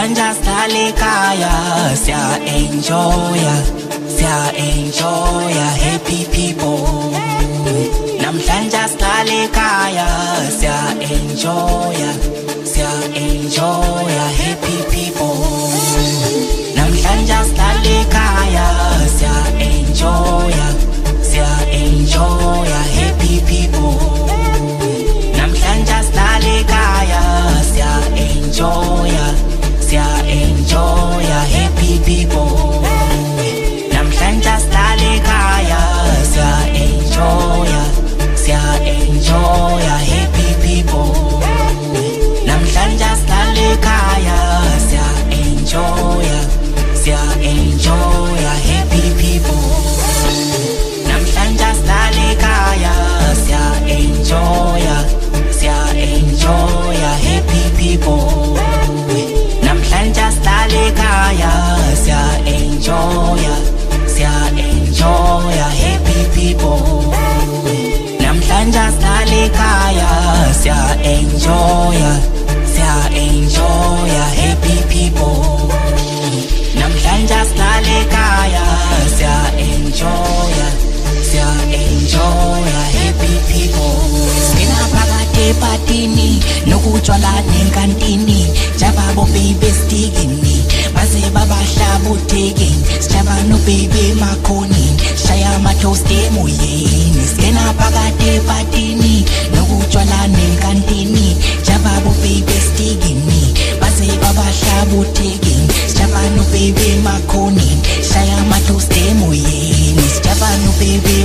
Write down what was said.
namhlanje sihlale ekhaya siya enjoya happy people. Namhlanje sihlale ekhaya siya enjoya happy people. Namhlanje sihlale ekhaya siya enjoya happy people. Namhlanje sihlale ekhaya siya enjoya happy people. Namhlanje sihlale ekhaya siya enjoya happy people. Namhlanje sihlale ekhaya siya enjoya happy people. Namhlanje sihlale ekhaya siya enjoya happy people. Namhlanje sihlale ekhaya siya enjoya happy people. Namhlanje sihlale ekhaya siya enjoya happy people. Namhlanje sihlale ekhaya siya enjoya happy people. Sina phakathi epatini nokutshwala nenkantini, jaba bo baby stikini baze babahlabutheki, sijaba no baby makhoni, shaya ama-toast emoyeni. Sina phakathi epatini nokutshwala nenkantini, jaba bo baby stikini baze babahlabutheki, sijaba no baby makhoni, shaya ama-toast emoyeni. Sijaba no baby